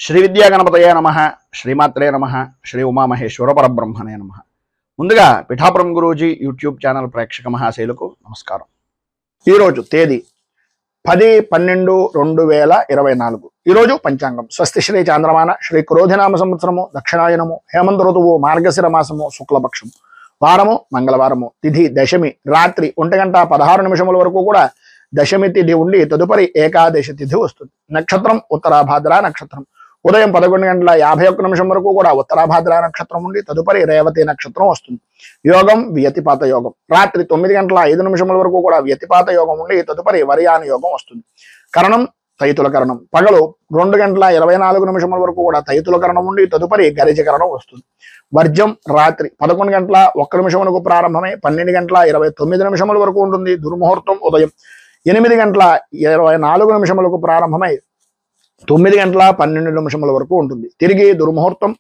శ్రీ విద్యా గణపతయే నమః, శ్రీమాత్రే నమః, శ్రీ ఉమామహేశ్వర పరబ్రహ్మణే నమః. ముందుగా పిఠాపురం గురూజీ యూట్యూబ్ ఛానల్ ప్రేక్షక మహాశైలకు నమస్కారం. ఈరోజు తేదీ 10/12/2024. ఈరోజు పంచాంగం స్వస్తి శ్రీ చాంద్రమాన శ్రీ క్రోధినామ సంవత్సరము దక్షిణాయనము హేమంత ఋతువు మార్గశిర మాసము శుక్లపక్షము వారము మంగళవారము తిథి దశమి రాత్రి 1:16 వరకు కూడా దశమి తిథి ఉండి తదుపరి ఏకాదశి తిథి వస్తుంది. నక్షత్రం ఉత్తరాభాద్ర నక్షత్రం. ఉదయం 11:51 వరకు కూడా ఉత్తరాభాద్ర నక్షత్రం ఉండి తదుపరి రేవతి నక్షత్రం వస్తుంది. యోగం వ్యతిపాత యోగం. రాత్రి 9:05 వరకు కూడా వ్యతిపాత యోగం ఉండి తదుపరి వరియాన యోగం వస్తుంది. కరణం తైతుల కరణం. పగలు 2:24 వరకు కూడా తైతుల కరణం ఉండి తదుపరి గరిజ కరణం వస్తుంది. వర్జం రాత్రి 11:01 ప్రారంభమై 12:29 వరకు ఉంటుంది. దుర్ముహూర్తం ఉదయం 8:24 ప్రారంభమై 9:12 వరకు ఉంటుంది. తిరిగి దుర్ముహూర్తం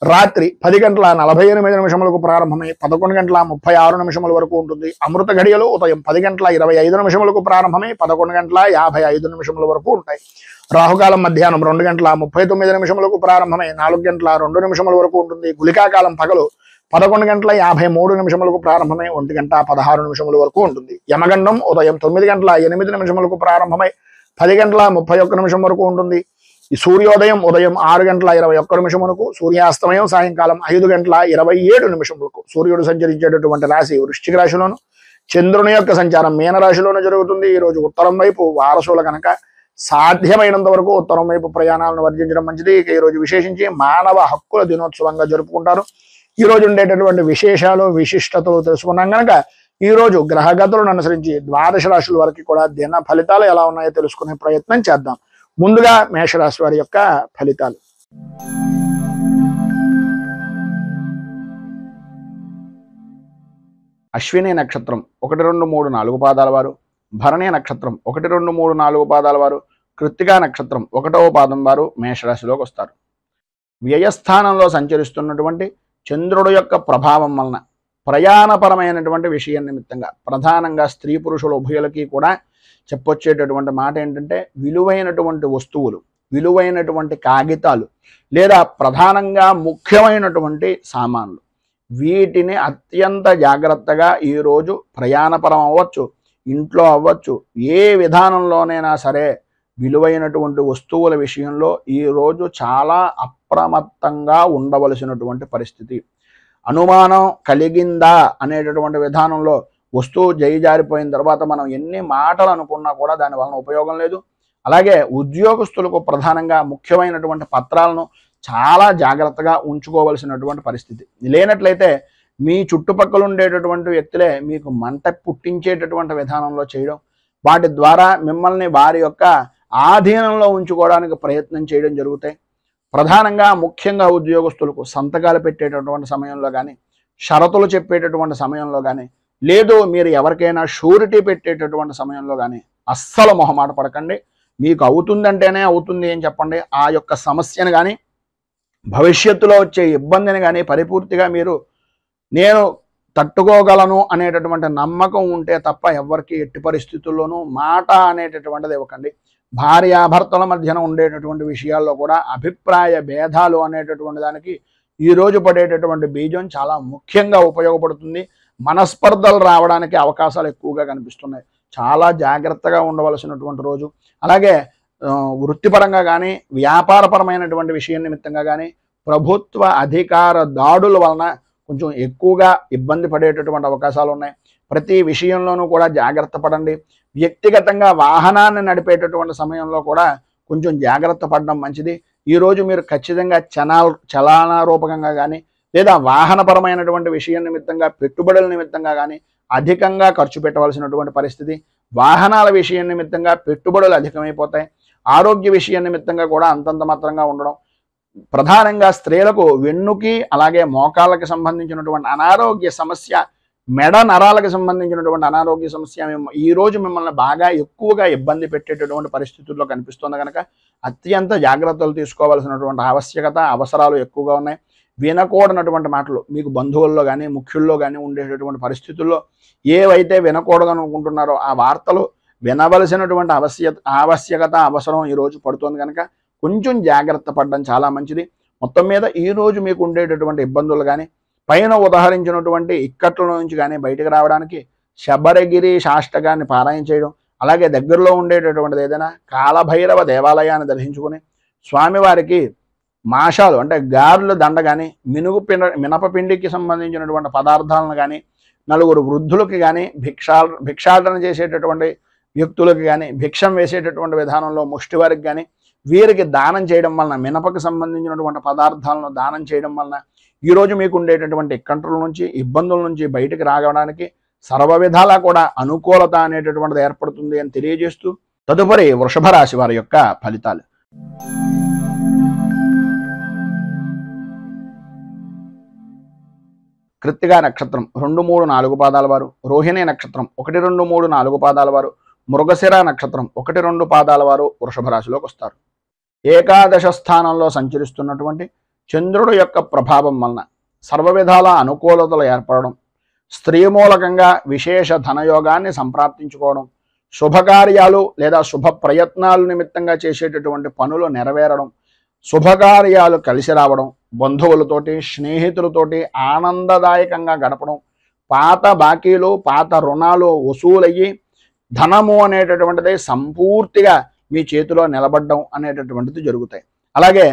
రాత్రి 10:48 ప్రారంభమై 11:36 వరకు ఉంటుంది. అమృత ఘడియలు ఉదయం 10:25 ప్రారంభమై 11:55 వరకు ఉంటాయి. రాహుకాలం మధ్యాహ్నం 2:39 ప్రారంభమై 4:02 వరకు ఉంటుంది. గుళికాకాలం పగలు 11:53 ప్రారంభమై 1:16 వరకు ఉంటుంది. యమగండం ఉదయం 9:08 ప్రారంభమై 10:31 వరకు ఉంటుంది. ఈ సూర్యోదయం ఉదయం 6:21 వరకు, సూర్యాస్తమయం సాయంకాలం 5:27 వరకు. సూర్యుడు సంచరించేటటువంటి రాశి వృశ్చిక రాశిలోను, చంద్రుని యొక్క సంచారం మీనరాశిలోను జరుగుతుంది. ఈరోజు ఉత్తరం వైపు వారసుల కనుక సాధ్యమైనంత వరకు ఉత్తరం వైపు ప్రయాణాలను వర్జించడం మంచిది. ఇక ఈరోజు విశేషించి మానవ హక్కుల దినోత్సవంగా జరుపుకుంటారు. ఈ రోజు ఉండేటటువంటి విశేషాలు విశిష్టతలు తెలుసుకున్నాం కనుక ఈ రోజు గ్రహగతులను అనుసరించి ద్వాదశ రాశుల వరకు కూడా దిన ఫలితాలు ఎలా ఉన్నాయో తెలుసుకునే ప్రయత్నం చేద్దాం. ముందుగా మేషరాశి వారి యొక్క ఫలితాలు. అశ్విని నక్షత్రం 1, 2, 3, 4 పాదాల వారు, భరణి నక్షత్రం 1, 2, 3, 4 పాదాల వారు, కృత్తికా నక్షత్రం 1వ పాదం వారు మేషరాశిలోకి వస్తారు. వ్యయస్థానంలో సంచరిస్తున్నటువంటి చంద్రుడు యొక్క ప్రభావం వలన ప్రయాణపరమైనటువంటి విషయం నిమిత్తంగా ప్రధానంగా స్త్రీ పురుషుల ఉభయులకి కూడా చెప్పొచ్చేటటువంటి మాట ఏంటంటే విలువైనటువంటి వస్తువులు, విలువైనటువంటి కాగితాలు లేదా ప్రధానంగా ముఖ్యమైనటువంటి సామాన్లు, వీటిని అత్యంత జాగ్రత్తగా ఈరోజు ప్రయాణపరం అవ్వచ్చు, ఇంట్లో అవ్వచ్చు, ఏ విధానంలోనైనా సరే విలువైనటువంటి వస్తువుల విషయంలో ఈరోజు చాలా అప్రమత్తంగా ఉండవలసినటువంటి పరిస్థితి. అనుమానం కలిగిందా అనేటటువంటి విధానంలో వస్తువు జారిపోయిన తర్వాత మనం ఎన్ని మాటలు అనుకున్నా కూడా దాని వలన ఉపయోగం లేదు. అలాగే ఉద్యోగస్తులకు ప్రధానంగా ముఖ్యమైనటువంటి పత్రాలను చాలా జాగ్రత్తగా ఉంచుకోవలసినటువంటి పరిస్థితి. లేనట్లయితే మీ చుట్టుపక్కల ఉండేటటువంటి వ్యక్తులే మీకు మంట పుట్టించేటటువంటి విధానంలో చేయడం, వాటి ద్వారా మిమ్మల్ని వారి యొక్క ఆధీనంలో ఉంచుకోవడానికి ప్రయత్నం చేయడం జరుగుతాయి. ప్రధానంగా ముఖ్యంగా ఉద్యోగస్తులకు సంతకాలు పెట్టేటటువంటి సమయంలో కానీ, షరతులు చెప్పేటటువంటి సమయంలో కానీ, లేదు మీరు ఎవరికైనా షూరిటీ పెట్టేటటువంటి సమయంలో కానీ అస్సలు మొహమాట పడకండి. మీకు అవుతుందంటేనే అవుతుంది అని చెప్పండి. ఆ యొక్క సమస్యను కానీ భవిష్యత్తులో వచ్చే ఇబ్బందిని కానీ పరిపూర్తిగా మీరు నేను తట్టుకోగలను అనేటటువంటి నమ్మకం ఉంటే తప్ప ఎవరికి ఎట్టి పరిస్థితుల్లోనూ మాట అనేటటువంటిది ఇవ్వకండి. భార్యాభర్తల మధ్యన ఉండేటటువంటి విషయాల్లో కూడా అభిప్రాయ భేదాలు అనేటటువంటి దానికి ఈరోజు పడేటటువంటి బీజం చాలా ముఖ్యంగా ఉపయోగపడుతుంది. మనస్పర్ధలు రావడానికి అవకాశాలు ఎక్కువగా కనిపిస్తున్నాయి. చాలా జాగ్రత్తగా ఉండవలసినటువంటి రోజు. అలాగే వృత్తిపరంగా కానీ వ్యాపారపరమైనటువంటి విషయం నిమిత్తంగా కానీ ప్రభుత్వ అధికార దాడుల వలన కొంచెం ఎక్కువగా ఇబ్బంది పడేటటువంటి అవకాశాలు ఉన్నాయి. ప్రతి విషయంలోనూ కూడా జాగ్రత్త పడండి. వ్యక్తిగతంగా వాహనాన్ని నడిపేటటువంటి సమయంలో కూడా కొంచెం జాగ్రత్త పడడం మంచిది. ఈరోజు మీరు ఖచ్చితంగా చలనారూపకంగా కానీ లేదా వాహనపరమైనటువంటి విషయం నిమిత్తంగా పెట్టుబడుల నిమిత్తంగా కానీ అధికంగా ఖర్చు పెట్టవలసినటువంటి పరిస్థితి. వాహనాల విషయం నిమిత్తంగా పెట్టుబడులు అధికమైపోతాయి. ఆరోగ్య విషయం నిమిత్తంగా కూడా అంతంత మాత్రంగా ఉండడం. ప్రధానంగా స్త్రీలకు వెన్నుకి అలాగే మోకాళ్ళకి సంబంధించినటువంటి అనారోగ్య సమస్య, మెడ నరాలకు సంబంధించినటువంటి అనారోగ్య సమస్య ఈరోజు మిమ్మల్ని బాగా ఎక్కువగా ఇబ్బంది పెట్టేటటువంటి పరిస్థితుల్లో కనిపిస్తుంది కనుక అత్యంత జాగ్రత్తలు తీసుకోవాల్సినటువంటి ఆవశ్యకత అవసరాలు ఎక్కువగా ఉన్నాయి. వినకూడనటువంటి మాటలు మీకు బంధువుల్లో కానీ ముఖ్యుల్లో కానీ ఉండేటటువంటి పరిస్థితుల్లో ఏవైతే వినకూడదని అనుకుంటున్నారో ఆ వార్తలు వినవలసినటువంటి ఆవశ్యకత అవసరం ఈరోజు పడుతుంది కనుక కొంచెం జాగ్రత్త పడడం చాలా మంచిది. మొత్తం మీద ఈరోజు మీకు ఉండేటటువంటి ఇబ్బందులు కానీ, పైన ఉదహరించినటువంటి ఇక్కట్ల నుంచి కానీ బయటకు రావడానికి శబరిగిరి శాష్టకాన్ని పారాయణ చేయడం, అలాగే దగ్గరలో ఉండేటటువంటిది ఏదైనా కాలభైరవ దేవాలయాన్ని దర్శించుకుని స్వామివారికి మాషాలు అంటే గారెలు దండ కానీ, మినపపిండికి సంబంధించినటువంటి పదార్థాలను కానీ, నలుగురు వృద్ధులకి కానీ, భిక్షాటన చేసేటటువంటి వ్యక్తులకు కానీ, భిక్షం వేసేటటువంటి విధానంలో ముష్టివారికి కానీ వీరికి దానం చేయడం వలన, మినపకి సంబంధించినటువంటి పదార్థాలను దానం చేయడం వలన ఈరోజు మీకు ఉండేటటువంటి ఇక్కంట్రుల నుంచి, ఇబ్బందుల నుంచి బయటికి రావడానికి సర్వ విధాలా కూడా అనుకూలత అనేటటువంటిది ఏర్పడుతుంది అని తెలియజేస్తూ, తదుపరి వృషభ రాశి వారి యొక్క ఫలితాలు. కృత్తికా నక్షత్రం 2, 3, 4 పాదాల వారు, రోహిణి నక్షత్రం 1, 2, 3, 4 పాదాల వారు, మృగశిర నక్షత్రం 1, 2 పాదాల వారు వృషభ రాశిలోకి వస్తారు. ఏకాదశ స్థానంలో సంచరిస్తున్నటువంటి చంద్రుడు యొక్క ప్రభావం వలన సర్వ విధాల అనుకూలతలు ఏర్పడడం, స్త్రీ మూలకంగా విశేష ధనయోగాన్ని సంప్రాప్తించుకోవడం, శుభకార్యాలు లేదా శుభ ప్రయత్నాలు నిమిత్తంగా చేసేటటువంటి పనులు నెరవేరడం, శుభకార్యాలు కలిసి రావడం, బంధువులతోటి స్నేహితులతోటి ఆనందదాయకంగా గడపడం, పాత బాకీలు పాత రుణాలు వసూలయ్యి ధనము అనేటటువంటిది సంపూర్తిగా మీ చేతిలో నిలబడడం అనేటటువంటిది జరుగుతాయి. అలాగే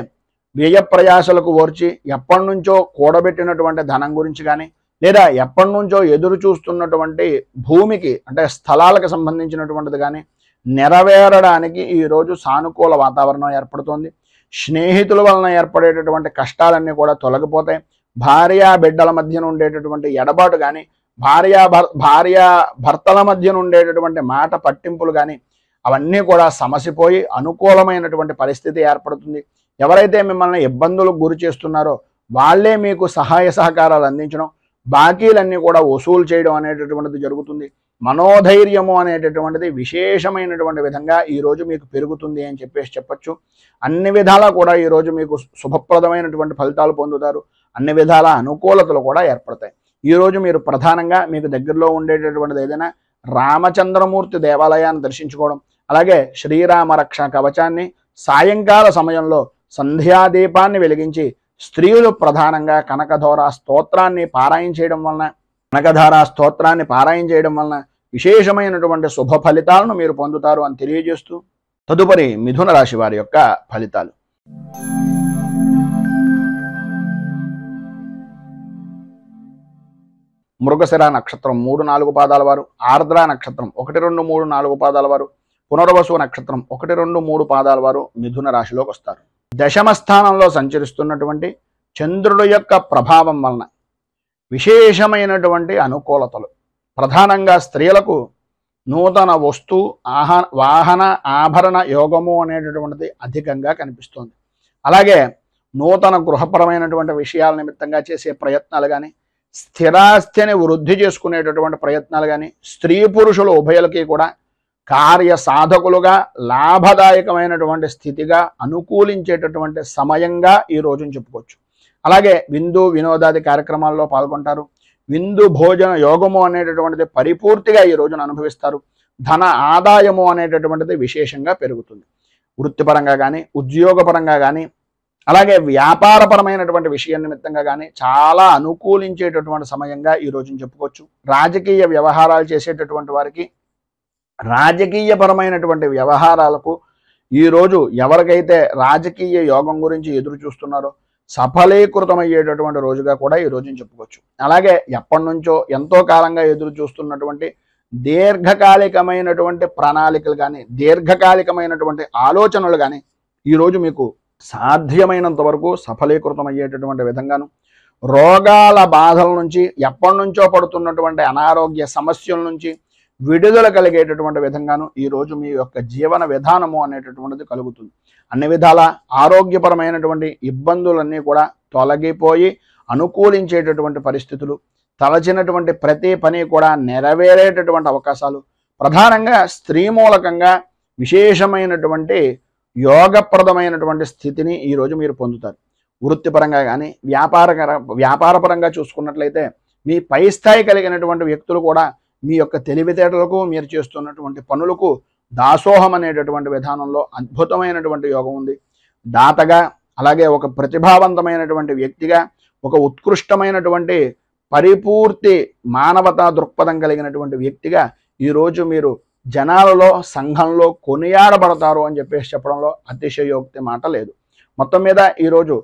వ్యయ ప్రయాసలకు ఓర్చి ఎప్పటి నుంచో కూడబెట్టినటువంటి ధనం గురించి కానీ, లేదా ఎప్పటి నుంచో ఎదురు చూస్తున్నటువంటి భూమికి అంటే స్థలాలకు సంబంధించినటువంటిది కానీ నెరవేరడానికి ఈరోజు సానుకూల వాతావరణం ఏర్పడుతోంది. స్నేహితుల వలన ఏర్పడేటటువంటి కష్టాలన్నీ కూడా తొలగిపోతాయి. భార్యా బిడ్డల మధ్యన ఉండేటటువంటి ఎడబాటు కానీ, భార్యా భర్తల మధ్యన ఉండేటటువంటి మాట పట్టింపులు కానీ అవన్నీ కూడా సమసిపోయి అనుకూలమైనటువంటి పరిస్థితి ఏర్పడుతుంది. ఎవరైతే మిమ్మల్ని ఇబ్బందులకు గురి చేస్తున్నారో వాళ్ళే మీకు సహాయ సహకారాలు అందించడం, బాకీలన్నీ కూడా వసూలు చేయడం అనేటటువంటిది జరుగుతుంది. మనోధైర్యము అనేటటువంటిది విశేషమైనటువంటి విధంగా ఈరోజు మీకు పెరుగుతుంది అని చెప్పచ్చు. అన్ని విధాలా కూడా ఈరోజు మీకు శుభప్రదమైనటువంటి ఫలితాలు పొందుతారు. అన్ని విధాల అనుకూలతలు కూడా ఏర్పడతాయి. ఈరోజు మీరు ప్రధానంగా మీకు దగ్గరలో ఉండేటటువంటిది ఏదైనా రామచంద్రమూర్తి దేవాలయాన్ని దర్శించుకోవడం, అలాగే శ్రీరామ రక్ష కవచాన్ని సాయంకాల సమయంలో సంధ్యాదీపాన్ని వెలిగించి స్త్రీలు ప్రధానంగా కనకధారా స్తోత్రాన్ని పారాయణ చేయడం వలన విశేషమైనటువంటి శుభ ఫలితాలను మీరు పొందుతారు అని తెలియజేస్తూ, తదుపరి మిథున రాశి వారి యొక్క ఫలితాలు. మృగశిర నక్షత్రం 3, 4 పాదాల వారు, ఆర్ద్ర నక్షత్రం 1, 2, 3, 4 పాదాల వారు, పునర్వసు నక్షత్రం 1, 2, 3 పాదాల వారు మిథున రాశిలోకి వస్తారు. దశమ స్థానంలో సంచరిస్తున్నటువంటి చంద్రుడు యొక్క ప్రభావం వలన విశేషమైనటువంటి అనుకూలతలు, ప్రధానంగా స్త్రీలకు నూతన వస్తు వాహన ఆభరణ యోగము అనేటటువంటిది అధికంగా కనిపిస్తోంది. అలాగే నూతన గృహపరమైనటువంటి విషయాల నిమిత్తంగా చేసే ప్రయత్నాలు కానీ, స్థిరాస్తిని వృద్ధి చేసుకునేటటువంటి ప్రయత్నాలు కానీ, స్త్రీ పురుషులు ఉభయులకి కూడా కార్య సాధకులుగా లాభదాయకమైనటువంటి స్థితిగా అనుకూలించేటటువంటి సమయంగా ఈ రోజును చెప్పుకోవచ్చు. అలాగే విందు వినోదాది కార్యక్రమాల్లో పాల్గొంటారు. విందు భోజన యోగము అనేటటువంటిది పరిపూర్తిగా ఈ రోజున అనుభవిస్తారు. ధన ఆదాయము అనేటటువంటిది విశేషంగా పెరుగుతుంది. వృత్తిపరంగా కానీ, ఉద్యోగపరంగా కానీ, అలాగే వ్యాపారపరమైనటువంటి విషయం నిమిత్తంగా కానీ చాలా అనుకూలించేటటువంటి సమయంగా ఈ రోజున చెప్పుకోవచ్చు. రాజకీయ వ్యవహారాలు చేసేటటువంటి వారికి రాజకీయపరమైనటువంటి వ్యవహారాలకు ఈరోజు ఎవరికైతే రాజకీయ యోగం గురించి ఎదురు చూస్తున్నారో సఫలీకృతమయ్యేటటువంటి రోజుగా కూడా ఈ రోజున చెప్పుకోవచ్చు. అలాగే ఎప్పటి నుంచో ఎంతో కాలంగా ఎదురు చూస్తున్నటువంటి దీర్ఘకాలికమైనటువంటి ప్రణాళికలు కానీ, దీర్ఘకాలికమైనటువంటి ఆలోచనలు కానీ ఈరోజు మీకు సాధ్యమైనంత వరకు సఫలీకృతమయ్యేటటువంటి విధంగాను, రోగాల బాధల నుంచి ఎప్పటి నుంచో పడుతున్నటువంటి అనారోగ్య సమస్యల నుంచి విడుదల కలిగేటటువంటి విధంగాను ఈరోజు మీ యొక్క జీవన విధానము అనేటటువంటిది కలుగుతుంది. అన్ని విధాల ఆరోగ్యపరమైనటువంటి ఇబ్బందులన్నీ కూడా తొలగిపోయి అనుకూలించేటటువంటి పరిస్థితులు, తలచినటువంటి ప్రతి పని కూడా నెరవేరేటటువంటి అవకాశాలు, ప్రధానంగా స్త్రీ మూలకంగా విశేషమైనటువంటి యోగప్రదమైనటువంటి స్థితిని ఈరోజు మీరు పొందుతారు. వృత్తిపరంగా కానీ, వ్యాపారపరంగా చూసుకున్నట్లయితే మీ పై స్థాయి కలిగినటువంటి వ్యక్తులు కూడా మీ యొక్క తెలివితేటలకు, మీరు చేస్తున్నటువంటి పనులకు దాసోహం అనేటటువంటి విధానంలో అద్భుతమైనటువంటి యోగం ఉంది. దాతగా, అలాగే ఒక ప్రతిభావంతమైనటువంటి వ్యక్తిగా, ఒక ఉత్కృష్టమైనటువంటి పరిపూర్తి మానవతా దృక్పథం కలిగినటువంటి వ్యక్తిగా ఈరోజు మీరు జనాలలో, సంఘంలో కొనియాడబడతారు అని చెప్పేసి చెప్పడంలో అతిశయోక్తి మాట లేదు. మొత్తం మీద ఈరోజు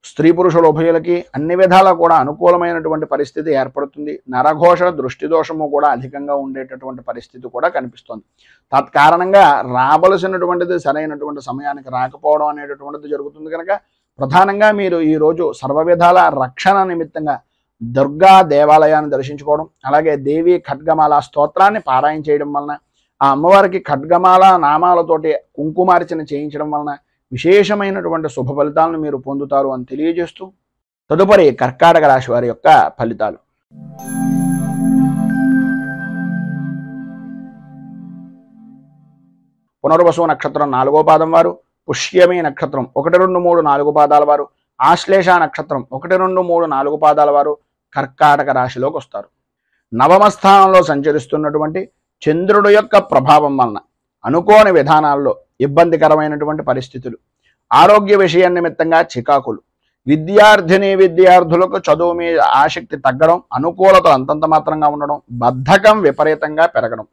స్త్రీ పురుషుల ఉభయులకి అన్ని విధాలా కూడా అనుకూలమైనటువంటి పరిస్థితి ఏర్పడుతుంది. నరఘోష, దృష్టి దోషము కూడా అధికంగా ఉండేటటువంటి పరిస్థితి కూడా కనిపిస్తుంది. తత్కారణంగా రావలసినటువంటిది సరైనటువంటి సమయానికి రాకపోవడం అనేటటువంటిది జరుగుతుంది కనుక ప్రధానంగా మీరు ఈరోజు సర్వ విధాల రక్షణ నిమిత్తంగా దుర్గా దేవాలయాన్ని దర్శించుకోవడం, అలాగే దేవి ఖడ్గమాల స్తోత్రాన్ని పారాయణ చేయడం వలన, ఆ అమ్మవారికి ఖడ్గమాల నామాలతోటి కుంకుమార్చన చేయించడం వలన విశేషమైనటువంటి శుభ ఫలితాలను మీరు పొందుతారు అని తెలియజేస్తూ తదుపరి కర్కాటక రాశి వారి యొక్క ఫలితాలు. పునర్వసు నక్షత్రం 4వ పాదం వారు, పుష్యమి నక్షత్రం 1, 2, 3, 4 పాదాల వారు, ఆశ్లేష నక్షత్రం 1, 2, 3, 4 పాదాల వారు కర్కాటక రాశిలోకి వస్తారు. నవమ స్థానంలో సంచరిస్తున్నటువంటి చంద్రుడు యొక్క ప్రభావం వలన అనుకోని విధానాల్లో ఇబ్బందికరమైనటువంటి పరిస్థితులు, ఆరోగ్య విషయం నిమిత్తంగా చికాకులు, విద్యార్థులకు చదువు మీద ఆసక్తి తగ్గడం, అనుకూలతలు అంతంత మాత్రంగా ఉండడం, బద్ధకం విపరీతంగా పెరగడం,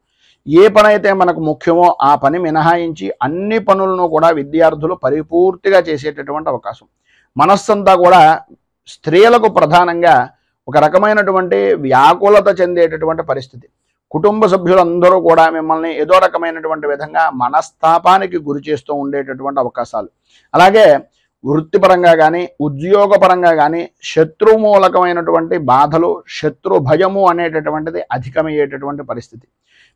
ఏ పని అయితే మనకు ముఖ్యమో ఆ పని మినహాయించి అన్ని పనులను కూడా విద్యార్థులు పరిపూర్తిగా చేసేటటువంటి అవకాశం. మనస్సంతా కూడా స్త్రీలకు ప్రధానంగా ఒక రకమైనటువంటి వ్యాకులత చెందేటటువంటి పరిస్థితి. కుటుంబ సభ్యులందరూ కూడా మిమ్మల్ని ఏదో రకమైనటువంటి విధంగా మనస్తాపానికి గురి చేస్తూ ఉండేటటువంటి అవకాశాలు, అలాగే వృత్తిపరంగా కానీ ఉద్యోగపరంగా కానీ శత్రుమూలకమైనటువంటి బాధలు, శత్రు భయము అనేటటువంటిది అధికమయ్యేటటువంటి పరిస్థితి.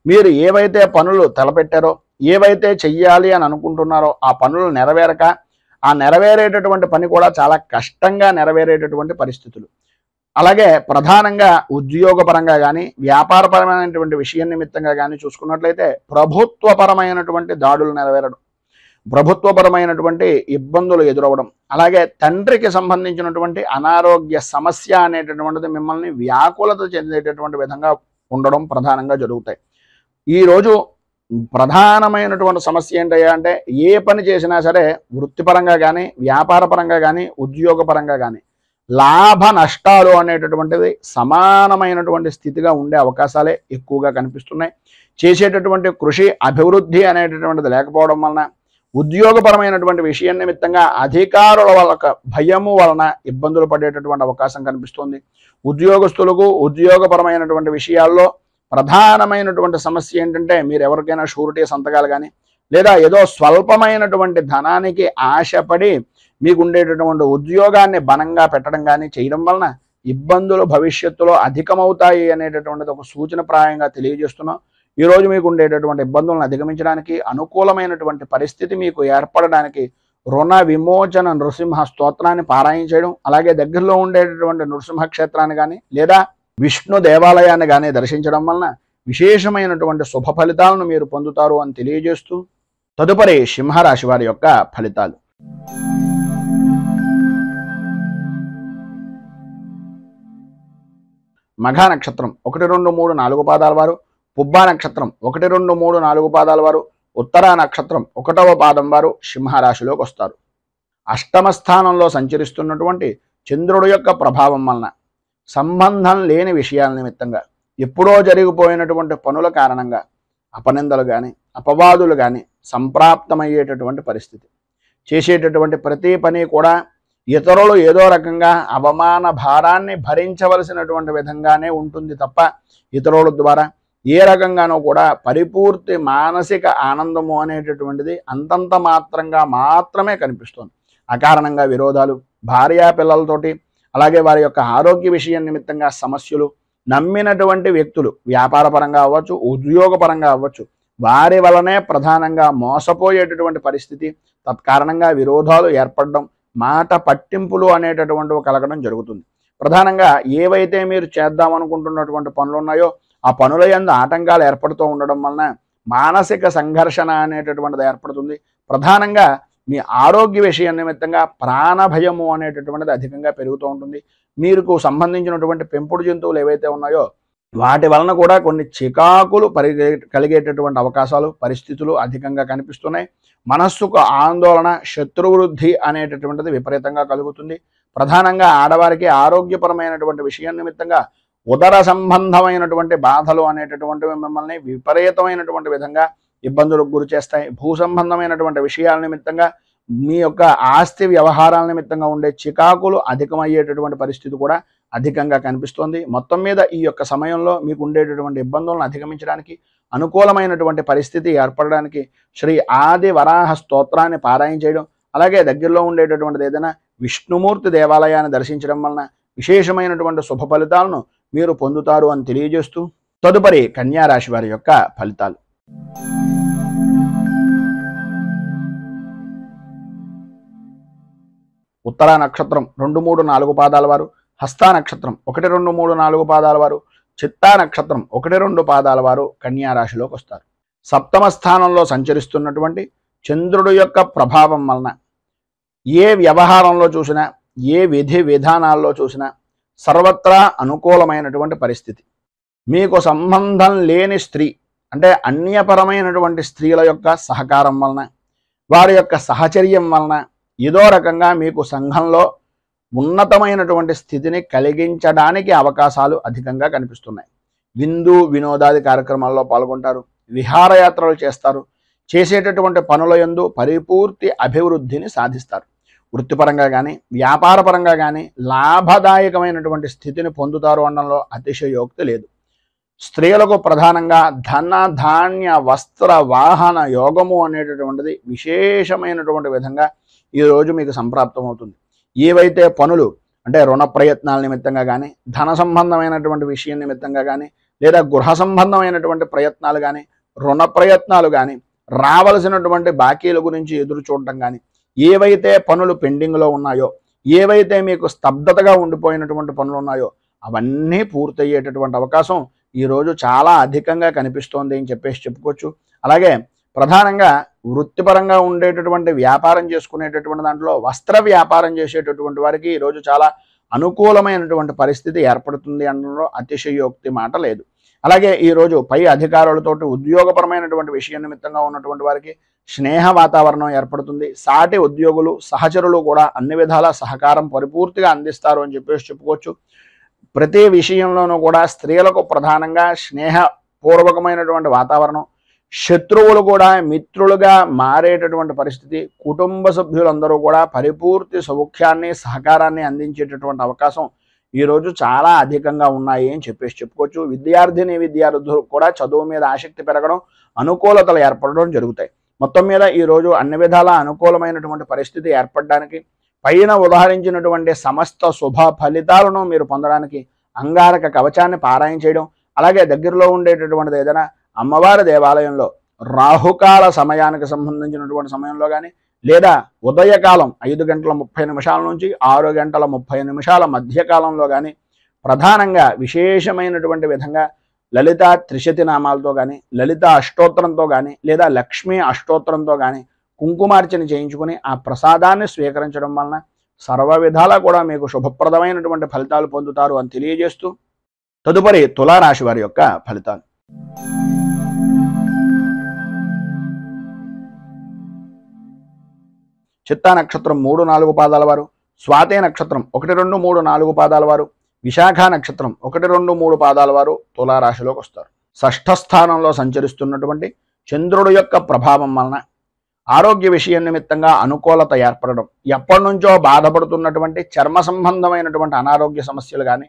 మీరు ఏవైతే పనులు తలపెట్టారో, ఏవైతే చెయ్యాలి అని అనుకుంటున్నారో ఆ పనులు నెరవేరక, ఆ నెరవేరేటటువంటి పని కూడా చాలా కష్టంగా నెరవేరేటటువంటి పరిస్థితులు, అలాగే ప్రధానంగా ఉద్యోగపరంగా కానీ వ్యాపారపరమైనటువంటి విషయం నిమిత్తంగా కానీ చూసుకున్నట్లయితే ప్రభుత్వపరమైనటువంటి దాడులు నెరవేరడం, ప్రభుత్వపరమైనటువంటి ఇబ్బందులు ఎదురవడం, అలాగే తండ్రికి సంబంధించినటువంటి అనారోగ్య సమస్య అనేటటువంటిది మిమ్మల్ని వ్యాకులత చెందేటటువంటి విధంగా ఉండడం ప్రధానంగా జరుగుతాయి. ఈరోజు ప్రధానమైనటువంటి సమస్య ఏంటయ్యా అంటే ఏ పని చేసినా సరే వృత్తిపరంగా కానీ వ్యాపారపరంగా కానీ ఉద్యోగపరంగా కానీ లాభ నష్టాలు అనేటటువంటిది సమానమైనటువంటి స్థితిగా ఉండే అవకాశాలే ఎక్కువగా కనిపిస్తున్నాయి. చేసేటటువంటి కృషి అభివృద్ధి అనేటటువంటిది లేకపోవడం వలన, ఉద్యోగపరమైనటువంటి విషయం నిమిత్తంగా అధికారుల వాళ్ళ భయము వలన ఇబ్బందులు పడేటటువంటి అవకాశం కనిపిస్తుంది. ఉద్యోగస్తులకు ఉద్యోగపరమైనటువంటి విషయాల్లో ప్రధానమైనటువంటి సమస్య ఏంటంటే మీరు ఎవరికైనా షూరిటీ సంతకాలు కానీ లేదా ఏదో స్వల్పమైనటువంటి ధనానికి ఆశపడి మీకు ఉండేటటువంటి ఉద్యోగాన్ని బలంగా పెట్టడం కానీ చేయడం వలన ఇబ్బందులు భవిష్యత్తులో అధికమవుతాయి అనేటటువంటిది ఒక సూచనప్రాయంగా తెలియజేస్తున్నాం. ఈరోజు మీకు ఉండేటటువంటి ఇబ్బందులను అధిగమించడానికి అనుకూలమైనటువంటి పరిస్థితి మీకు ఏర్పడడానికి రుణ విమోచన నృసింహ స్తోత్రాన్ని పారాయణ చేయడం, అలాగే దగ్గరలో ఉండేటటువంటి నృసింహ క్షేత్రాన్ని కానీ లేదా విష్ణు దేవాలయాన్ని కానీ దర్శించడం వలన విశేషమైనటువంటి శుభ ఫలితాలను మీరు పొందుతారు అని తెలియజేస్తూ తదుపరి సింహరాశి వారి యొక్క ఫలితాలు. మఘా నక్షత్రం 1, 2, 3, 4 పాదాల వారు, పుబ్బా నక్షత్రం 1, 2, 3, 4 పాదాల వారు, ఉత్తరా నక్షత్రం 1వ పాదం వారు సింహరాశిలోకి వస్తారు. అష్టమ స్థానంలో సంచరిస్తున్నటువంటి చంద్రుడు యొక్క ప్రభావం వలన సంబంధం లేని విషయాల నిమిత్తంగా ఎప్పుడో జరిగిపోయినటువంటి పనుల కారణంగా అపనిందలు కానీ అపవాదులు కానీ సంప్రాప్తమయ్యేటటువంటి పరిస్థితి. చేసేటటువంటి ప్రతి పని కూడా ఇతరులు ఏదో రకంగా అవమాన భారాన్ని భరించవలసినటువంటి విధంగానే ఉంటుంది తప్ప ఇతరుల ద్వారా ఏ రకంగానూ కూడా పరిపూర్తి మానసిక ఆనందము అనేటటువంటిది అంతంత మాత్రంగా మాత్రమే కనిపిస్తుంది. అకారణంగా విరోధాలు, భార్యా పిల్లలతోటి, అలాగే వారి యొక్క ఆరోగ్య విషయం నిమిత్తంగా సమస్యలు, నమ్మినటువంటి వ్యక్తులు వ్యాపారపరంగా అవ్వచ్చు ఉద్యోగపరంగా అవ్వచ్చు వారి వలనే ప్రధానంగా మోసపోయేటటువంటి పరిస్థితి, తత్కారణంగా విరోధాలు ఏర్పడడం, మాట పట్టింపులు అనేటటువంటివి కలగడం జరుగుతుంది. ప్రధానంగా ఏవైతే మీరు చేద్దామనుకుంటున్నటువంటి పనులు ఉన్నాయో ఆ పనుల యందు ఆటంకాలు ఏర్పడుతూ ఉండడం వలన మానసిక సంఘర్షణ అనేటటువంటిది ఏర్పడుతుంది. ప్రధానంగా మీ ఆరోగ్య విషయం నిమిత్తంగా ప్రాణభయము అనేటటువంటిది అధికంగా పెరుగుతూ ఉంటుంది. మీకు సంబంధించినటువంటి పెంపుడు జంతువులు ఏవైతే ఉన్నాయో వాటి వలన కూడా కొన్ని చికాకులు కలిగేటటువంటి అవకాశాలు పరిస్థితులు అధికంగా కనిపిస్తున్నాయి. మనస్సుకు ఆందోళన, శత్రువృద్ధి అనేటటువంటిది విపరీతంగా కలుగుతుంది. ప్రధానంగా ఆడవారికి ఆరోగ్యపరమైనటువంటి విషయం నిమిత్తంగా ఉదర సంబంధమైనటువంటి బాధలు అనేటటువంటివి మిమ్మల్ని విపరీతమైనటువంటి విధంగా ఇబ్బందులకు గురి చేస్తాయి. భూ సంబంధమైనటువంటి విషయాల నిమిత్తంగా మీ యొక్క ఆస్తి వ్యవహారాల నిమిత్తంగా ఉండే చికాకులు అధికమయ్యేటటువంటి పరిస్థితి కూడా అధికంగా కనిపిస్తోంది. మొత్తం మీద ఈ యొక్క సమయంలో మీకు ఉండేటటువంటి ఇబ్బందులను అధిగమించడానికి, అనుకూలమైనటువంటి పరిస్థితి ఏర్పడడానికి శ్రీ ఆది వరాహ స్తోత్రాన్ని పారాయణ చేయడం, అలాగే దగ్గరలో ఉండేటటువంటిది ఏదైనా విష్ణుమూర్తి దేవాలయాన్ని దర్శించడం వలన విశేషమైనటువంటి శుభ ఫలితాలను మీరు పొందుతారు అని తెలియజేస్తూ, తదుపరి కన్యా రాశి వారి యొక్క ఫలితాలు. ఉత్తరా నక్షత్రం 2, 3, 4 పాదాల వారు, హస్తా నక్షత్రం 1, 2, 3, 4 పాదాల వారు, చిత్తా నక్షత్రం 1, 2 పాదాల వారు కన్యా రాశిలోకి వస్తారు. సప్తమ స్థానంలో సంచరిస్తున్నటువంటి చంద్రుడు యొక్క ప్రభావం వలన ఏ వ్యవహారంలో చూసినా, ఏ విధి విధానాల్లో చూసినా సర్వత్రా అనుకూలమైనటువంటి పరిస్థితి. మీకు సంబంధం లేని స్త్రీ అంటే అన్యపరమైనటువంటి స్త్రీల యొక్క సహకారం వలన, వారి యొక్క సహచర్యం వలన ఏదో రకంగా మీకు సంఘంలో ఉన్నతమైనటువంటి స్థితిని కలిగించడానికి అవకాశాలు అధికంగా కనిపిస్తున్నాయి. విందు వినోదాది కార్యక్రమాల్లో పాల్గొంటారు, విహారయాత్రలు చేస్తారు, చేసేటటువంటి పనుల యందు పరిపూర్తి అభివృద్ధిని సాధిస్తారు. వృత్తిపరంగా కానీ వ్యాపారపరంగా కానీ లాభదాయకమైనటువంటి స్థితిని పొందుతారు అనడంలో అతిశయోక్తి లేదు. స్త్రీలకు ప్రధానంగా ధన ధాన్య వస్త్ర వాహన యోగము అనేటటువంటిది విశేషమైనటువంటి విధంగా ఈరోజు మీకు సంప్రాప్తమవుతుంది. ఏవైతే పనులు అంటే రుణ ప్రయత్నాల నిమిత్తంగా కానీ, ధన సంబంధమైనటువంటి విషయం నిమిత్తంగా కానీ, లేదా గృహ సంబంధమైనటువంటి ప్రయత్నాలు కానీ, రుణ ప్రయత్నాలు కానీ, రావలసినటువంటి బాకీల గురించి ఎదురు చూడటం కానీ, ఏవైతే పనులు పెండింగ్లో ఉన్నాయో, ఏవైతే మీకు స్తబ్దతగా ఉండిపోయినటువంటి పనులు ఉన్నాయో అవన్నీ పూర్తయ్యేటటువంటి అవకాశం ఈరోజు చాలా అధికంగా కనిపిస్తోంది అని చెప్పుకోవచ్చు. అలాగే ప్రధానంగా వృత్తిపరంగా ఉండేటటువంటి వ్యాపారం చేసుకునేటటువంటి దాంట్లో వస్త్ర వ్యాపారం చేసేటటువంటి వారికి ఈరోజు చాలా అనుకూలమైనటువంటి పరిస్థితి ఏర్పడుతుంది అనడంలో అతిశయోక్తి మాట లేదు. అలాగే ఈరోజు పై అధికారులతోటి ఉద్యోగపరమైనటువంటి విషయం నిమిత్తంగా ఉన్నటువంటి వారికి స్నేహ వాతావరణం ఏర్పడుతుంది. సాటి ఉద్యోగులు సహచరులు కూడా అన్ని విధాల సహకారం పరిపూర్తిగా అందిస్తారు అని చెప్పుకోవచ్చు. ప్రతి విషయంలోనూ కూడా స్త్రీలకు ప్రధానంగా స్నేహపూర్వకమైనటువంటి వాతావరణం, శత్రువులు కూడా మిత్రులుగా మారేటటువంటి పరిస్థితి, కుటుంబ సభ్యులందరూ కూడా పరిపూర్తి సౌఖ్యాన్ని సహకారాన్ని అందించేటటువంటి అవకాశం ఈరోజు చాలా అధికంగా ఉన్నాయి అని చెప్పుకోవచ్చు. విద్యార్థులు కూడా చదువు మీద ఆసక్తి పెరగడం, అనుకూలతలు ఏర్పడడం జరుగుతాయి. మొత్తం మీద ఈరోజు అన్ని విధాల అనుకూలమైనటువంటి పరిస్థితి ఏర్పడడానికి, పైన ఉదాహరించినటువంటి సమస్త శుభ ఫలితాలను మీరు పొందడానికి అంగారక కవచాన్ని పారాయణ చేయడం, అలాగే దగ్గరలో ఉండేటటువంటిది ఏదైనా అమ్మవారి దేవాలయంలో రాహుకాల సమయానికి సంబంధించినటువంటి సమయంలో కానీ, లేదా ఉదయకాలం 5:30 నుంచి 6:30 మధ్యకాలంలో కానీ ప్రధానంగా విశేషమైనటువంటి విధంగా లలిత త్రిశతి నామాలతో కానీ, లలిత అష్టోత్తరంతో కానీ, లేదా లక్ష్మీ అష్టోత్తరంతో కానీ కుంకుమార్చన చేయించుకుని ఆ ప్రసాదాన్ని స్వీకరించడం వలన సర్వ విధాలా కూడా మీకు శుభప్రదమైనటువంటి ఫలితాలు పొందుతారు అని తెలియజేస్తూ, తదుపరి తులారాశి వారి యొక్క ఫలితాలు. చిత్తా నక్షత్రం 3, 4 పాదాల వారు, స్వాతి నక్షత్రం 1, 2, 3, 4 పాదాల వారు, విశాఖ నక్షత్రం 1, 2, 3 పాదాల వారు తులారాశిలోకి వస్తారు. షష్ఠ స్థానంలో సంచరిస్తున్నటువంటి చంద్రుడు యొక్క ప్రభావం వలన ఆరోగ్య విషయం నిమిత్తంగా అనుకూలత ఏర్పడడం, ఎప్పటి నుంచో బాధపడుతున్నటువంటి చర్మ సంబంధమైనటువంటి అనారోగ్య సమస్యలు కానీ,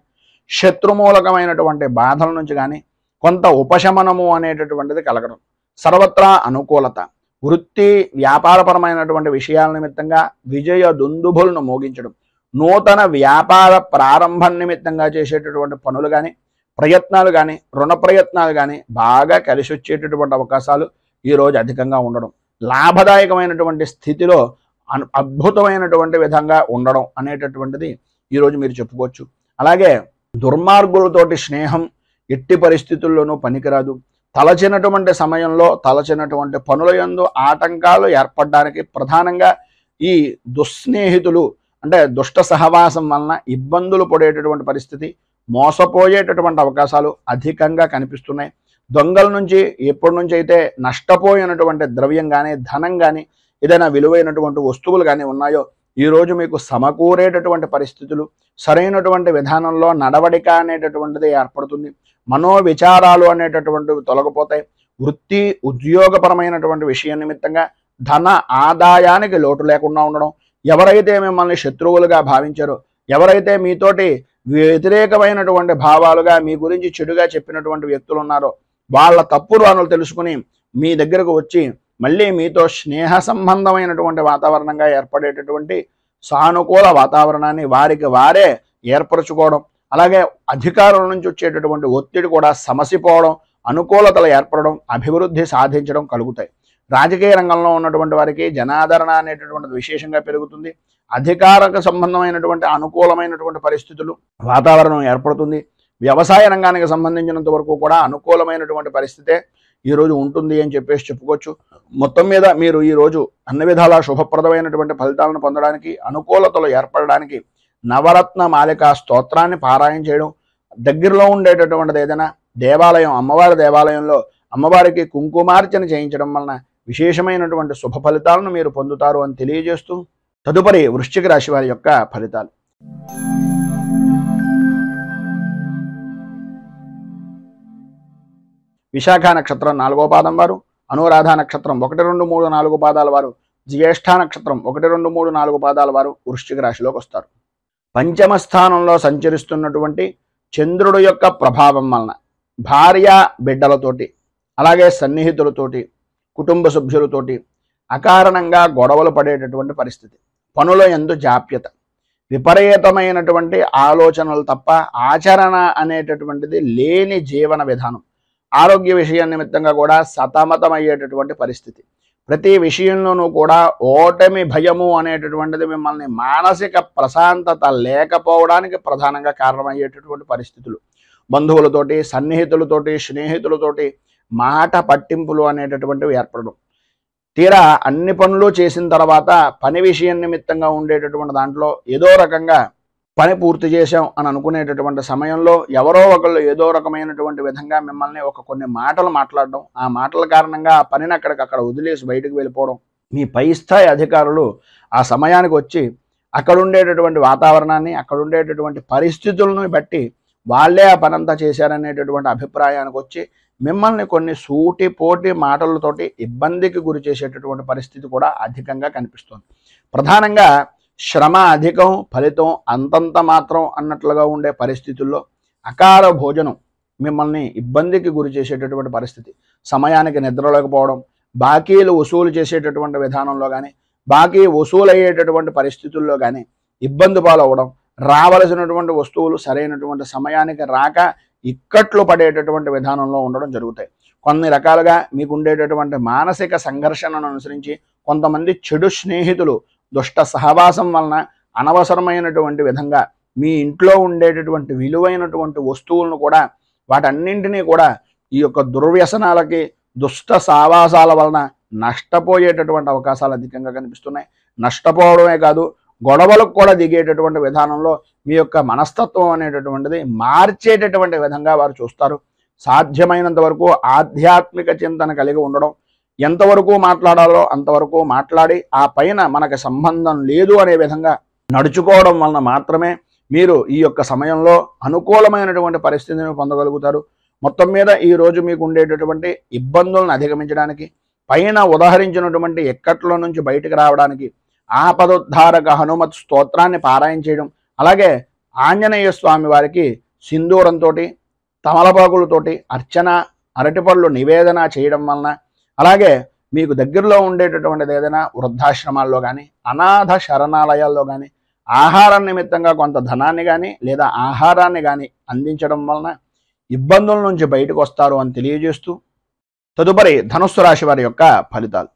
శత్రుమూలకమైనటువంటి బాధల నుంచి కానీ కొంత ఉపశమనము అనేటటువంటిది కలగడం, సర్వత్రా అనుకూలత, వృత్తి వ్యాపారపరమైనటువంటి విషయాల నిమిత్తంగా విజయ దుందుభులను మోగించడం, నూతన వ్యాపార ప్రారంభం నిమిత్తంగా చేసేటటువంటి పనులు కానీ, ప్రయత్నాలు కానీ, రుణ ప్రయత్నాలు కానీ బాగా కలిసి వచ్చేటటువంటి అవకాశాలు ఈరోజు అధికంగా ఉండడం, లాభదాయకమైనటువంటి స్థితిలో అద్భుతమైనటువంటి విధంగా ఉండడం అనేటటువంటిది ఈరోజు మీరు చెప్పుకోవచ్చు. అలాగే దుర్మార్గులతోటి స్నేహం ఎట్టి పరిస్థితుల్లోనూ పనికిరాదు. తలచినటువంటి సమయంలో తలచినటువంటి పనుల యందు ఆటంకాలు ఏర్పడడానికి ప్రధానంగా ఈ దుస్నేహితులు అంటే దుష్ట సహవాసం వలన ఇబ్బందులు పడేటటువంటి పరిస్థితి, మోసపోయేటటువంటి అవకాశాలు అధికంగా కనిపిస్తున్నాయి. దొంగల నుంచి ఎప్పటి నుంచి అయితే నష్టపోయినటువంటి ద్రవ్యం కానీ, ధనం కానీ, ఏదైనా విలువైనటువంటి వస్తువులు కానీ ఉన్నాయో ఈరోజు మీకు సమకూరేటటువంటి పరిస్థితులు, సరైనటువంటి విధానంలో నడవడిక అనేటటువంటిది ఏర్పడుతుంది. మనోవిచారాలు అనేటటువంటివి తొలగిపోతాయి. వృత్తి ఉద్యోగపరమైనటువంటి విషయం నిమిత్తంగా ధన ఆదాయానికి లోటు లేకుండా ఉండడం, ఎవరైతే మిమ్మల్ని శత్రువులుగా భావించారో, ఎవరైతే మీతోటి వ్యతిరేకమైనటువంటి భావాలుగా మీ గురించి చెడుగా చెప్పినటువంటి వ్యక్తులు ఉన్నారో వాళ్ళ తప్పులు వాళ్ళు తెలుసుకుని మీ దగ్గరకు వచ్చి మళ్ళీ మీతో స్నేహ సంబంధమైనటువంటి వాతావరణంగా ఏర్పడేటటువంటి సానుకూల వాతావరణాన్ని వారికి వారే ఏర్పరచుకోవడం, అలాగే అధికారుల నుంచి వచ్చేటటువంటి ఒత్తిడి కూడా సమసిపోవడం, అనుకూలతలు ఏర్పడడం, అభివృద్ధి సాధించడం కలుగుతాయి. రాజకీయ రంగంలో ఉన్నటువంటి వారికి జనాదరణ అనేటటువంటిది విశేషంగా పెరుగుతుంది. అధికారకు సంబంధమైనటువంటి అనుకూలమైనటువంటి పరిస్థితులు వాతావరణం ఏర్పడుతుంది. వ్యవసాయ రంగానికి సంబంధించినంత వరకు కూడా అనుకూలమైనటువంటి పరిస్థితే ఈరోజు ఉంటుంది అని చెప్పేసి చెప్పుకోవచ్చు. మొత్తం మీద మీరు ఈరోజు అన్ని విధాలా శుభప్రదమైనటువంటి ఫలితాలను పొందడానికి, అనుకూలతలు ఏర్పడడానికి నవరత్న మాలికా స్తోత్రాన్ని పారాయణ చేయడం, దగ్గరలో ఉండేటటువంటిది ఏదైనా దేవాలయం, అమ్మవారి దేవాలయంలో అమ్మవారికి కుంకుమార్చన చేయించడం వలన విశేషమైనటువంటి శుభ ఫలితాలను మీరు పొందుతారు అని తెలియజేస్తూ తదుపరి వృశ్చిక రాశి వారి యొక్క ఫలితాలు. విశాఖ నక్షత్రం 4వ పాదం వారు, అనురాధ నక్షత్రం 1, 2, 3, 4 పాదాల వారు, జ్యేష్ఠ నక్షత్రం 1, 2, 3, 4 పాదాల వారు వృశ్చిక రాశిలోకి వస్తారు. పంచమ స్థానంలో సంచరిస్తున్నటువంటి చంద్రుడు యొక్క ప్రభావం వలన భార్య బిడ్డలతోటి, అలాగే సన్నిహితులతోటి, కుటుంబ సభ్యులతోటి అకారణంగా గొడవలు పడేటటువంటి పరిస్థితి, పనుల యందు జాప్యత, విపరీతమైనటువంటి ఆలోచనలు తప్ప ఆచరణ అనేటటువంటిది లేని జీవన విధానం, ఆరోగ్య విషయం నిమిత్తంగా కూడా సతమతమయ్యేటటువంటి పరిస్థితి, ప్రతి విషయంలోనూ కూడా ఓటమి భయము అనేటటువంటిది మిమ్మల్ని మానసిక ప్రశాంతత లేకపోవడానికి ప్రధానంగా కారణమయ్యేటటువంటి పరిస్థితులు, బంధువులతోటి, సన్నిహితులతోటి, స్నేహితులతోటి మాట పట్టింపులు అనేటటువంటివి ఏర్పడడం, తీరా అన్ని పనులు చేసిన తర్వాత పని విషయం నిమిత్తంగా ఉండేటటువంటి దాంట్లో ఏదో రకంగా పని పూర్తి చేశాం అని అనుకునేటటువంటి సమయంలో ఎవరో ఒకళ్ళు ఏదో రకమైనటువంటి విధంగా మిమ్మల్ని కొన్ని మాటలు మాట్లాడడం, ఆ మాటల కారణంగా ఆ పనిని అక్కడికక్కడ వదిలేసి బయటకు వెళ్ళిపోవడం, మీ పై స్థాయి అధికారులు ఆ సమయానికి వచ్చి అక్కడ ఉండేటటువంటి వాతావరణాన్ని, అక్కడ ఉండేటటువంటి పరిస్థితులను బట్టి వాళ్ళే ఆ పనంతా చేశారనేటటువంటి అభిప్రాయానికి వచ్చి మిమ్మల్ని కొన్ని సూటిపోటి మాటలతోటి ఇబ్బందికి గురి చేసేటటువంటి పరిస్థితి కూడా అధికంగా కనిపిస్తుంది. ప్రధానంగా శ్రమ అధికం, ఫలితం అంతంత మాత్రం అన్నట్లుగా ఉండే పరిస్థితుల్లో అకాల భోజనం మిమ్మల్ని ఇబ్బందికి గురి చేసేటటువంటి పరిస్థితి, సమయానికి నిద్రలేకపోవడం, బాకీలు వసూలు చేసేటటువంటి విధానంలో కానీ, బాకీ వసూలు అయ్యేటటువంటి పరిస్థితుల్లో కానీ ఇబ్బంది పాలవడం, రావలసినటువంటి వస్తువులు సరైనటువంటి సమయానికి రాక ఇక్కట్లు పడేటటువంటి విధానంలో ఉండడం జరుగుతాయి. కొన్ని రకాలుగా మీకు ఉండేటటువంటి మానసిక సంఘర్షణను అనుసరించి కొంతమంది చెడు స్నేహితులు దుష్ట సహవాసం వలన అనవసరమైనటువంటి విధంగా మీ ఇంట్లో ఉండేటటువంటి విలువైనటువంటి వస్తువులను కూడా వాటన్నింటినీ కూడా ఈ యొక్క దుర్వ్యసనాలకి, దుష్ట సావాసాల వలన నష్టపోయేటటువంటి అవకాశాలు అధికంగా కనిపిస్తున్నాయి. నష్టపోవడమే కాదు, గొడవలకు కూడా దిగేటటువంటి విధానంలో మీ యొక్క మనస్తత్వం అనేటటువంటిది మార్చేటటువంటి విధంగా వారు చూస్తారు. సాధ్యమైనంత వరకు ఆధ్యాత్మిక చింతన కలిగి ఉండడం, ఎంతవరకు మాట్లాడాలో అంతవరకు మాట్లాడి ఆ పైన మనకు సంబంధం లేదు అనే విధంగా నడుచుకోవడం వలన మాత్రమే మీరు ఈ యొక్క సమయంలో అనుకూలమైనటువంటి పరిస్థితిని పొందగలుగుతారు. మొత్తం మీద ఈరోజు మీకు ఉండేటటువంటి ఇబ్బందులను అధిగమించడానికి, పైన ఉదాహరించినటువంటి ఎక్కట్ల నుంచి బయటకు రావడానికి ఆపదోద్ధారక హనుమత్ స్తోత్రాన్ని పారాయణ చేయడం, అలాగే ఆంజనేయ స్వామి వారికి సింధూరంతో, తమలపాకులతోటి అర్చన, అరటిపళ్ళు నివేదన చేయడం వలన, అలాగే మీకు దగ్గరలో ఉండేటటువంటిది ఏదైనా వృద్ధాశ్రమాల్లో కానీ, అనాథ శరణాలయాల్లో కానీ ఆహారం నిమిత్తంగా కొంత ధనాన్ని కానీ లేదా ఆహారాన్ని కానీ అందించడం వలన ఇబ్బందుల నుంచి బయటకు వస్తారు అని తెలియజేస్తూ తదుపరి ధనుస్సు రాశి వారి యొక్క ఫలితాలు.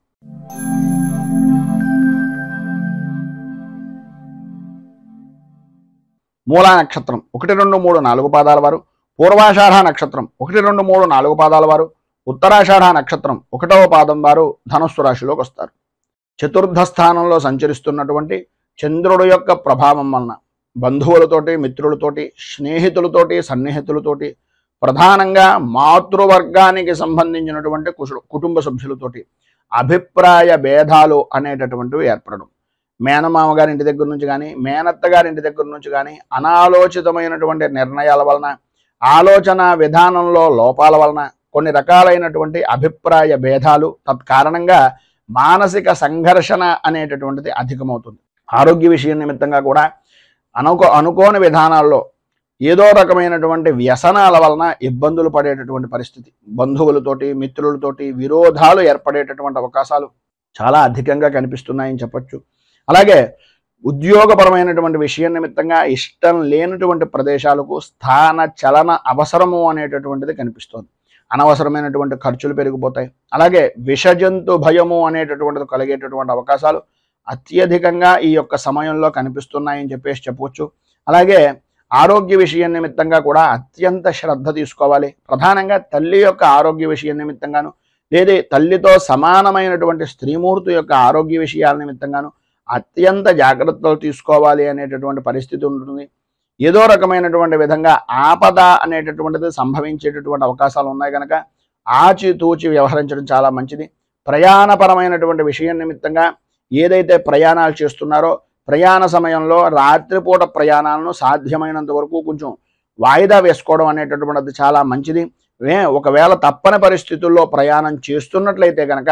మూలా నక్షత్రం 1, 2, 3, 4 పాదాల వారు, పూర్వాషాఢ నక్షత్రం 1, 2, 3, 4 పాదాల వారు, ఉత్తరాషాఢ నక్షత్రం 1వ పాదం వారు ధనుస్సు రాశిలోకి వస్తారు. చతుర్థ స్థానంలో సంచరిస్తున్నటువంటి చంద్రుడు యొక్క ప్రభావం వలన బంధువులతోటి, మిత్రులతోటి, స్నేహితులతోటి, సన్నిహితులతోటి, ప్రధానంగా మాతృవర్గానికి సంబంధించినటువంటి కుటుంబ సభ్యులతోటి అభిప్రాయ భేదాలు అనేటటువంటివి ఏర్పడడం. మేనమామ గారి ఇంటి దగ్గర నుంచి కానీ, మేనత్త గారి ఇంటి దగ్గర నుంచి కానీ అనాలోచితమైనటువంటి నిర్ణయాల వలన, ఆలోచన విధానంలో లోపాల వలన కొన్ని రకాలైనటువంటి అభిప్రాయ భేదాలు, తత్కారణంగా మానసిక సంఘర్షణ అనేటటువంటిది అధికమవుతుంది. ఆరోగ్య విషయం నిమిత్తంగా కూడా అనుకోని విధానాల్లో ఏదో రకమైనటువంటి వ్యసనాల వలన ఇబ్బందులు పడేటటువంటి పరిస్థితి, బంధువులతోటి, మిత్రులతోటి విరోధాలు ఏర్పడేటటువంటి అవకాశాలు చాలా అధికంగా కనిపిస్తున్నాయని చెప్పచ్చు. అలాగే ఉద్యోగపరమైనటువంటి విషయం నిమిత్తంగా ఇష్టం లేనటువంటి ప్రదేశాలకు స్థాన చలన అవసరము అనేటటువంటిది కనిపిస్తుంది. అనవసరమైనటువంటి ఖర్చులు పెరిగిపోతాయి. అలాగే విషజంతు భయము అనేటటువంటిది కలిగేటటువంటి అవకాశాలు అత్యధికంగా ఈ యొక్క సమయంలో కనిపిస్తున్నాయని చెప్పవచ్చు. అలాగే ఆరోగ్య విషయం నిమిత్తంగా కూడా అత్యంత శ్రద్ధ తీసుకోవాలి. ప్రధానంగా తల్లి యొక్క ఆరోగ్య విషయం నిమిత్తంగాను, లేదా తల్లితో సమానమైనటువంటి స్త్రీమూర్తి యొక్క ఆరోగ్య విషయాల నిమిత్తంగాను అత్యంత జాగ్రత్తలు తీసుకోవాలి అనేటటువంటి పరిస్థితి ఉంటుంది. ఏదో రకమైనటువంటి విధంగా ఆపద అనేటటువంటిది సంభవించేటటువంటి అవకాశాలు ఉన్నాయి కనుక ఆచితూచి వ్యవహరించడం చాలా మంచిది. ప్రయాణపరమైనటువంటి విషయం నిమిత్తంగా ఏదైతే ప్రయాణాలు చేస్తున్నారో ప్రయాణ సమయంలో రాత్రిపూట ప్రయాణాలను సాధ్యమైనంత వరకు కొంచెం వాయిదా వేసుకోవడం అనేటటువంటిది చాలా మంచిది. ఒకవేళ తప్పని పరిస్థితుల్లో ప్రయాణం చేస్తున్నట్లయితే కనుక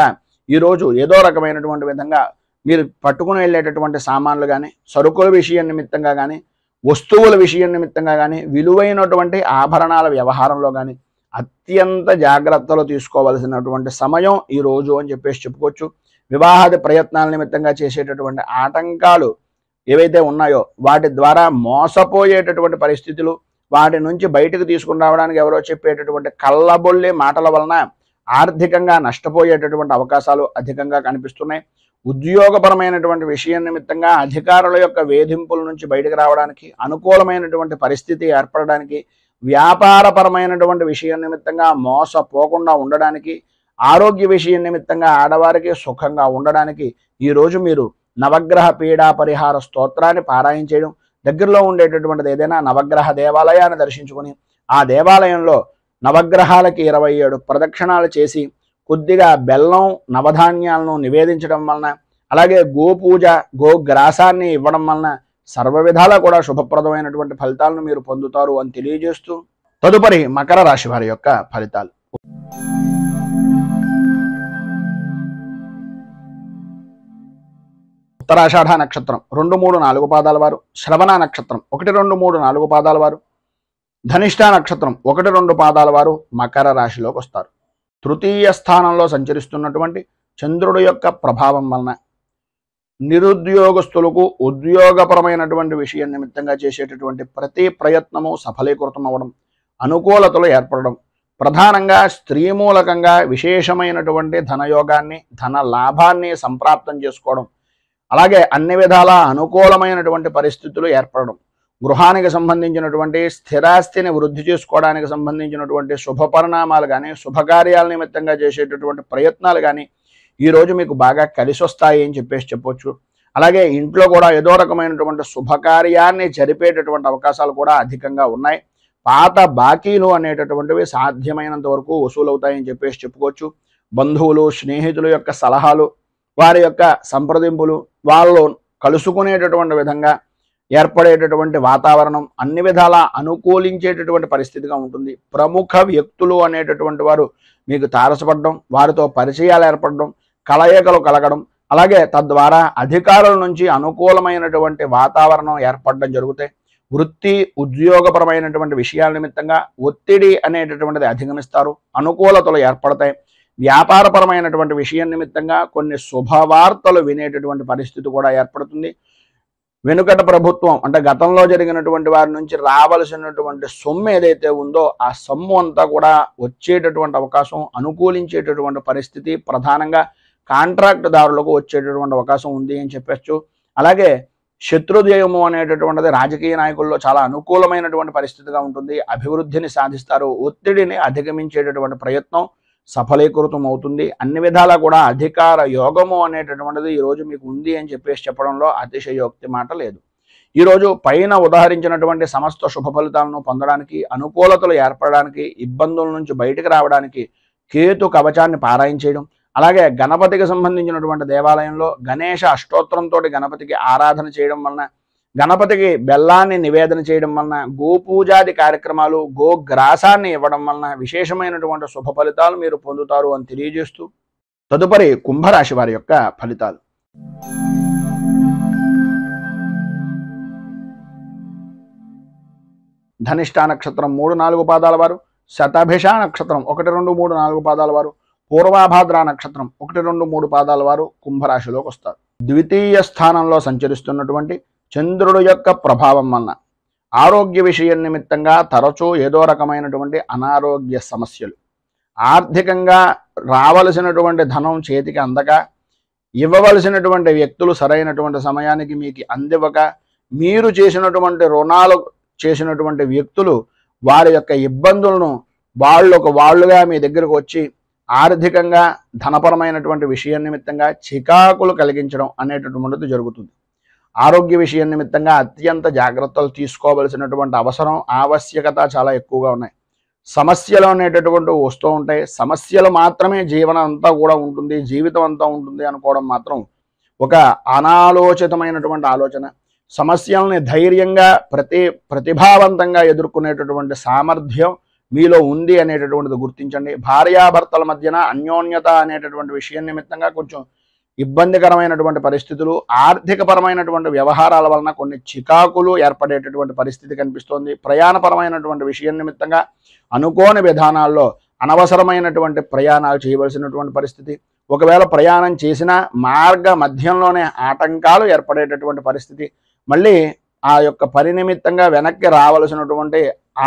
ఈరోజు ఏదో రకమైనటువంటి విధంగా మీరు పట్టుకుని వెళ్ళేటటువంటి సామాన్లు కానీ, సరుకుల విషయం నిమిత్తంగా కానీ, వస్తువుల విషయం నిమిత్తంగా కానీ, విలువైనటువంటి ఆభరణాల వ్యవహారంలో కానీ అత్యంత జాగ్రత్తలు తీసుకోవాల్సినటువంటి సమయం ఈ రోజు అని చెప్పుకోవచ్చు. వివాహాది ప్రయత్నాల నిమిత్తంగా చేసేటటువంటి ఆటంకాలు ఏవైతే ఉన్నాయో వాటి ద్వారా మోసపోయేటటువంటి పరిస్థితులు, వాటి నుంచి బయటకు తీసుకుని రావడానికి ఎవరో చెప్పేటటువంటి కళ్ళబొల్లి మాటల వలన ఆర్థికంగా నష్టపోయేటటువంటి అవకాశాలు అధికంగా కనిపిస్తున్నాయి. ఉద్యోగపరమైనటువంటి విషయం నిమిత్తంగా అధికారుల యొక్క వేధింపుల నుంచి బయటకు రావడానికి, అనుకూలమైనటువంటి పరిస్థితి ఏర్పడడానికి, వ్యాపారపరమైనటువంటి విషయం నిమిత్తంగా మోసపోకుండా ఉండడానికి, ఆరోగ్య విషయం నిమిత్తంగా ఆడవారికి సుఖంగా ఉండడానికి ఈరోజు మీరు నవగ్రహ పీడా పరిహార స్తోత్రాన్ని పారాయణ చేయడం, దగ్గరలో ఉండేటటువంటిది ఏదైనా నవగ్రహ దేవాలయాన్ని దర్శించుకొని ఆ దేవాలయంలో నవగ్రహాలకి 27 ప్రదక్షిణాలు చేసి కొద్దిగా బెల్లం, నవధాన్యాలను నివేదించడం వలన, అలాగే గోపూజ, గోగ్రాసాన్ని ఇవ్వడం వలన సర్వ విధాలా కూడా శుభప్రదమైనటువంటి ఫలితాలను మీరు పొందుతారు అని తెలియజేస్తూ తదుపరి మకర రాశి వారి యొక్క ఫలితాలు. ఉత్తరాషాఢ నక్షత్రం 2, 3, 4 పాదాల వారు, శ్రవణ నక్షత్రం 1, 2, 3, 4 పాదాల వారు, ధనిష్ట నక్షత్రం 1, 2 పాదాల వారు మకర రాశిలోకి వస్తారు. తృతీయ స్థానంలో సంచరిస్తున్నటువంటి చంద్రుడి యొక్క ప్రభావం వలన నిరుద్యోగస్తులకు ఉద్యోగపరమైనటువంటి విషయం నిమిత్తంగా చేసేటటువంటి ప్రతి ప్రయత్నము సఫలీకృతం అవ్వడం, అనుకూలతలు ఏర్పడడం, ప్రధానంగా స్త్రీ మూలకంగా విశేషమైనటువంటి ధనయోగాన్ని, ధన లాభాన్ని సంప్రాప్తం చేసుకోవడం, అలాగే అన్ని విధాల అనుకూలమైనటువంటి పరిస్థితులు ఏర్పడడం, గృహానికి సంబంధించినటువంటి స్థిరాస్తిని వృద్ధి చేసుకోవడానికి సంబంధించినటువంటి శుభ పరిణామాలు కానీ, శుభకార్యాల నిమిత్తంగా చేసేటటువంటి ప్రయత్నాలు కానీ ఈరోజు మీకు బాగా కలిసి వస్తాయి అని చెప్పవచ్చు. అలాగే ఇంట్లో కూడా ఏదో రకమైనటువంటి శుభకార్యాన్ని జరిపేటటువంటి అవకాశాలు కూడా అధికంగా ఉన్నాయి. పాత బాకీలు అనేటటువంటివి సాధ్యమైనంత వరకు వసూలవుతాయని చెప్పుకోవచ్చు. బంధువులు, స్నేహితుల యొక్క సలహాలు, వారి యొక్క సంప్రదింపులు, వాళ్ళు కలుసుకునేటటువంటి విధంగా ఏర్పడేటటువంటి వాతావరణం అన్ని విధాలా అనుకూలించేటటువంటి పరిస్థితిగా ఉంటుంది. ప్రముఖ వ్యక్తులు అనేటటువంటి వారు మీకు తారసపడడం, వారితో పరిచయాలు ఏర్పడడం, కలయికలు కలగడం, అలాగే తద్వారా అధికారుల నుంచి అనుకూలమైనటువంటి వాతావరణం ఏర్పడడం జరుగుతాయి. వృత్తి, ఉద్యోగపరమైనటువంటి విషయాల నిమిత్తంగా ఒత్తిడి అనేటటువంటిది అధిగమిస్తారు, అనుకూలతలు ఏర్పడతాయి. వ్యాపారపరమైనటువంటి విషయం నిమిత్తంగా కొన్ని శుభవార్తలు వినేటటువంటి పరిస్థితి కూడా ఏర్పడుతుంది. వెనుకట ప్రభుత్వం అంటే గతంలో జరిగినటువంటి వారి నుంచి రావాల్సినటువంటి సొమ్ము ఏదైతే ఉందో ఆ సొమ్ము అంతా కూడా వచ్చేటటువంటి అవకాశం, అనుకూలించేటటువంటి పరిస్థితి ప్రధానంగా కాంట్రాక్ట్ దారులకు వచ్చేటటువంటి అవకాశం ఉంది అని చెప్పచ్చు. అలాగే శత్రుజయము అనేటటువంటిది రాజకీయ నాయకుల్లో చాలా అనుకూలమైనటువంటి పరిస్థితిగా ఉంటుంది. అభివృద్ధిని సాధిస్తారు, ఒత్తిడిని అధిగమించేటటువంటి ప్రయత్నం సఫలీకృతం అవుతుంది. అన్ని విధాలా కూడా అధికార యోగము అనేటటువంటిది ఈరోజు మీకు ఉంది అని చెప్పడంలో అతిశయోక్తి మాట లేదు. ఈరోజు పైన ఉదాహరించినటువంటి సమస్త శుభ ఫలితాలను పొందడానికి, అనుకూలతలు ఏర్పడడానికి, ఇబ్బందుల నుంచి బయటకు రావడానికి కేతు కవచాన్ని పారాయణ చేయడం, అలాగే గణపతికి సంబంధించినటువంటి దేవాలయంలో గణేష అష్టోత్తరంతో గణపతికి ఆరాధన చేయడం వలన, గణపతికి బెల్లాన్ని నివేదన చేయడం వలన, గోపూజాది కార్యక్రమాలు, గోగ్రాసాన్ని ఇవ్వడం వలన విశేషమైనటువంటి శుభ ఫలితాలు మీరు పొందుతారు అని తెలియజేస్తూ, తదుపరి కుంభరాశి వారి యొక్క ఫలితాలు. ధనిష్ఠా నక్షత్రం 3-4 పాదాల వారు, శతభిష నక్షత్రం 1, 2, 3, 4 పాదాల వారు, పూర్వాభాద్ర నక్షత్రం 1, 2, 3 పాదాల వారు కుంభరాశిలోకి వస్తారు. ద్వితీయ స్థానంలో సంచరిస్తున్నటువంటి చంద్రుడు యొక్క ప్రభావం వలన ఆరోగ్య విషయం నిమిత్తంగా తరచూ ఏదో రకమైనటువంటి అనారోగ్య సమస్యలు, ఆర్థికంగా రావలసినటువంటి ధనం చేతికి అందక, ఇవ్వవలసినటువంటి వ్యక్తులు సరైనటువంటి సమయానికి మీకు అందివ్వక, మీరు చేసినటువంటి రుణాలు చేసినటువంటి వ్యక్తులు వారి యొక్క ఇబ్బందులను వాళ్ళుగా మీ దగ్గరకు వచ్చి ఆర్థికంగా ధనపరమైనటువంటి విషయం నిమిత్తంగా చికాకులు కలిగించడం అనేటటువంటిది జరుగుతుంది. ఆరోగ్య విషయం నిమిత్తంగా అత్యంత జాగ్రత్తలు తీసుకోవలసినటువంటి అవసరం, ఆవశ్యకత చాలా ఎక్కువగా ఉన్నాయి. సమస్యలు అనేటటువంటివి వస్తూ ఉంటాయి. సమస్యలు మాత్రమే జీవనం అంతా కూడా ఉంటుంది, జీవితం అంతా ఉంటుంది అనుకోవడం మాత్రం ఒక అనాలోచితమైనటువంటి ఆలోచన. సమస్యల్ని ధైర్యంగా ప్రతిభావంతంగా ఎదుర్కొనేటటువంటి సామర్థ్యం మీలో ఉంది అనేటటువంటిది గుర్తించండి. భార్యాభర్తల మధ్యన అన్యోన్యత అనేటటువంటి విషయం నిమిత్తంగా కొంచెం ఇబ్బందికరమైనటువంటి పరిస్థితులు, ఆర్థికపరమైనటువంటి వ్యవహారాల వలన కొన్ని చికాకులు ఏర్పడేటటువంటి పరిస్థితి కనిపిస్తోంది. ప్రయాణపరమైనటువంటి విషయం నిమిత్తంగా అనుకోని విధానాల్లో అనవసరమైనటువంటి ప్రయాణాలు చేయవలసినటువంటి పరిస్థితి, ఒకవేళ ప్రయాణం చేసినా మార్గ మధ్యంలోనే ఆటంకాలు ఏర్పడేటటువంటి పరిస్థితి, మళ్ళీ ఆ యొక్క పని నిమిత్తంగా వెనక్కి రావలసినటువంటి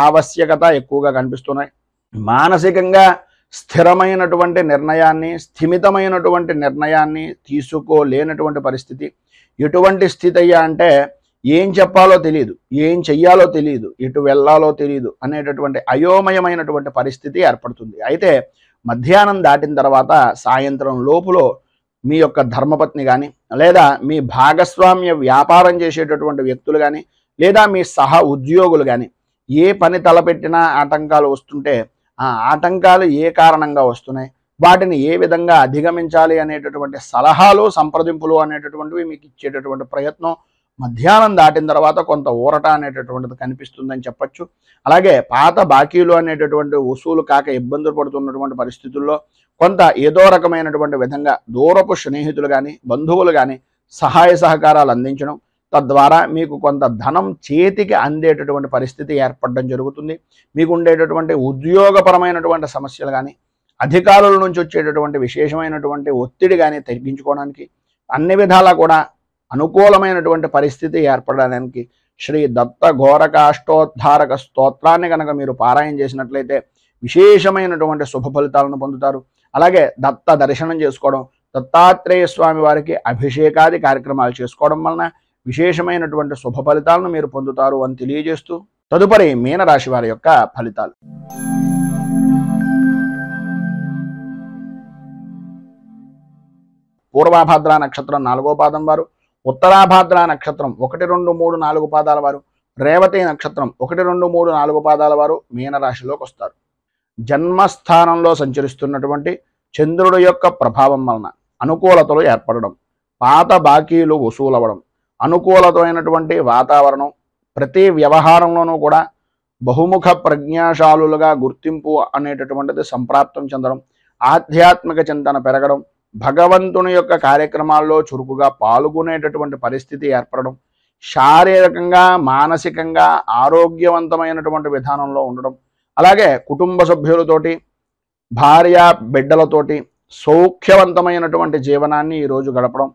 ఆవశ్యకత ఎక్కువగా కనిపిస్తున్నాయి. మానసికంగా స్థిరమైనటువంటి నిర్ణయాన్ని, స్థిమితమైనటువంటి నిర్ణయాన్ని తీసుకోలేనటువంటి పరిస్థితి. ఎటువంటి స్థితి అయ్యా అంటే ఏం చెప్పాలో తెలియదు, ఏం చెయ్యాలో తెలియదు, ఎటు వెళ్ళాలో తెలియదు అనేటటువంటి అయోమయమైనటువంటి పరిస్థితి ఏర్పడుతుంది. అయితే మధ్యాహ్నం దాటిన తర్వాత సాయంత్రం లోపులో మీ యొక్క ధర్మపత్ని కానీ, లేదా మీ భాగస్వామ్య వ్యాపారం చేసేటటువంటి వ్యక్తులు కానీ, లేదా మీ సహ ఉద్యోగులు కానీ ఏ పని తలపెట్టినా ఆటంకాలు వస్తుంటే ఆ ఆటంకాలు ఏ కారణంగా వస్తున్నాయి, వాటిని ఏ విధంగా అధిగమించాలి అనేటటువంటి సలహాలు, సంప్రదింపులు అనేటటువంటివి మీకు ఇచ్చేటటువంటి ప్రయత్నం మధ్యాహ్నం దాటిన తర్వాత కొంత ఊరట అనేటటువంటిది కనిపిస్తుందని చెప్పచ్చు. అలాగే పాత బాకీలు అనేటటువంటి వసూలు కాక ఇబ్బందులు పడుతున్నటువంటి పరిస్థితుల్లో కొంత ఏదో రకమైనటువంటి విధంగా దూరపు స్నేహితులు కానీ, బంధువులు కానీ సహాయ సహకారాలు అందించడం, తద్వారా మీకు కొంత ధనం చేతికి అందేటటువంటి పరిస్థితి ఏర్పడడం జరుగుతుంది. మీకు ఉండేటటువంటి ఉద్యోగపరమైనటువంటి సమస్యలు కానీ, అధికారుల నుంచి వచ్చేటటువంటి విశేషమైనటువంటి ఒత్తిడి కానీ తగ్గించుకోవడానికి అన్ని విధాలా కూడా అనుకూలమైనటువంటి పరిస్థితి ఏర్పడడానికి శ్రీ దత్త ఘోరకాష్టోద్ధారక స్తోత్రాన్ని కనుక మీరు పారాయణ చేసినట్లయితే విశేషమైనటువంటి శుభ ఫలితాలను పొందుతారు. అలాగే దత్త దర్శనం చేసుకోవడం, దత్తాత్రేయ స్వామి వారికి అభిషేకాది కార్యక్రమాలు చేసుకోవడం వలన విశేషమైనటువంటి శుభ ఫలితాలను మీరు పొందుతారు అని తెలియజేస్తూ, తదుపరి మీనరాశి వారి యొక్క ఫలితాలు. పూర్వాభాద్ర నక్షత్రం 4వ పాదం వారు, ఉత్తరాభాద్ర నక్షత్రం 1, 2, 3, 4 పాదాల వారు, రేవతి నక్షత్రం 1, 2, 3, 4 పాదాల వారు మీనరాశిలోకి వస్తారు. జన్మస్థానంలో సంచరిస్తున్నటువంటి చంద్రుడు యొక్క ప్రభావం వలన అనుకూలతలు ఏర్పడడం, పాత బాకీలు వసూలవ్వడం, అనుకూలతమైనటువంటి వాతావరణం, ప్రతి వ్యవహారంలోనూ కూడా బహుముఖ ప్రజ్ఞాశాలులుగా గుర్తింపు అనేటటువంటిది సంప్రాప్తం చెందడం, ఆధ్యాత్మిక చింతన పెరగడం, భగవంతుని యొక్క కార్యక్రమాల్లో చురుకుగా పాల్గొనేటటువంటి పరిస్థితి ఏర్పడడం, శారీరకంగా మానసికంగా ఆరోగ్యవంతమైనటువంటి విధానంలో ఉండడం, అలాగే కుటుంబ సభ్యులతోటి, భార్య బిడ్డలతోటి సౌఖ్యవంతమైనటువంటి జీవనాన్ని ఈరోజు గడపడం,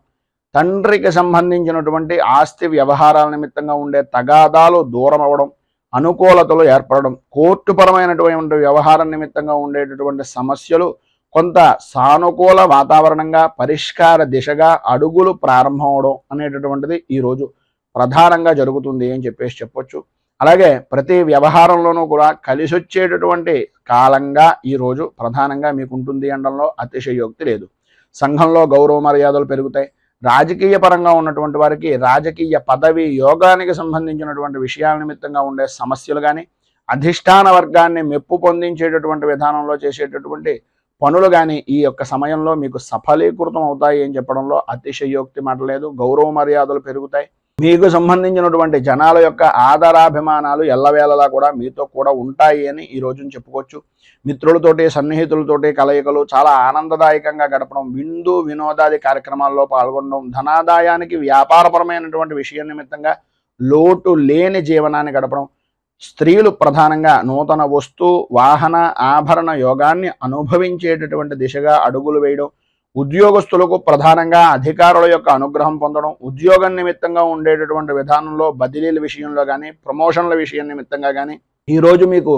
తండ్రికి సంబంధించినటువంటి ఆస్తి వ్యవహారాల నిమిత్తంగా ఉండే తగాదాలు దూరం అవ్వడం, అనుకూలతలు ఏర్పడడం, కోర్టుపరమైనటువంటి వ్యవహారం నిమిత్తంగా ఉండేటటువంటి సమస్యలు కొంత సానుకూల వాతావరణంగా పరిష్కార దిశగా అడుగులు ప్రారంభం అవడం అనేటటువంటిది ఈరోజు ప్రధానంగా జరుగుతుంది అని చెప్పొచ్చు. అలాగే ప్రతి వ్యవహారంలోనూ కూడా కలిసొచ్చేటటువంటి కాలంగా ఈరోజు ప్రధానంగా మీకు ఉంటుంది అనడంలో అతిశయోక్తి లేదు. సంఘంలో గౌరవ మర్యాదలు పెరుగుతాయి, రాజకీయ పరంగా ఉన్నటువంటి వారికి రాజకీయ పదవి యోగానికి సంబంధించినటువంటి విషయాల నిమిత్తంగా ఉండే సమస్యలు కానీ, అధిష్టాన వర్గాన్ని మెప్పు పొందించేటటువంటి విధానంలో చేసేటటువంటి పనులు కానీ ఈ యొక్క సమయంలో మీకు సఫలీకృతం అవుతాయి అని చెప్పడంలో అతిశయోక్తి మాట లేదు. గౌరవ మర్యాదలు పెరుగుతాయి. మీకు సంబంధించినటువంటి జనాల యొక్క ఆదరాభిమానాలు ఎల్లవేళలా కూడా మీతో కూడా ఉంటాయి అని ఈ రోజున చెప్పుకోవచ్చు. మిత్రులతోటి, సన్నిహితులతోటి కలయికలు చాలా ఆనందదాయకంగా గడపడం, విందు వినోదాది కార్యక్రమాల్లో పాల్గొనడం, ధనాదాయానికి వ్యాపారపరమైనటువంటి విషయం నిమిత్తంగా లోటు లేని జీవనాన్ని గడపడం, స్త్రీలు ప్రధానంగా నూతన వస్తు వాహన ఆభరణ యోగాన్ని అనుభవించేటటువంటి దిశగా అడుగులు వేయడం, ఉద్యోగస్తులకు ప్రధానంగా అధికారుల యొక్క అనుగ్రహం పొందడం, ఉద్యోగం నిమిత్తంగా ఉండేటటువంటి విధానంలో బదిలీల విషయంలో కానీ, ప్రమోషన్ల విషయం నిమిత్తంగా కానీ ఈరోజు మీకు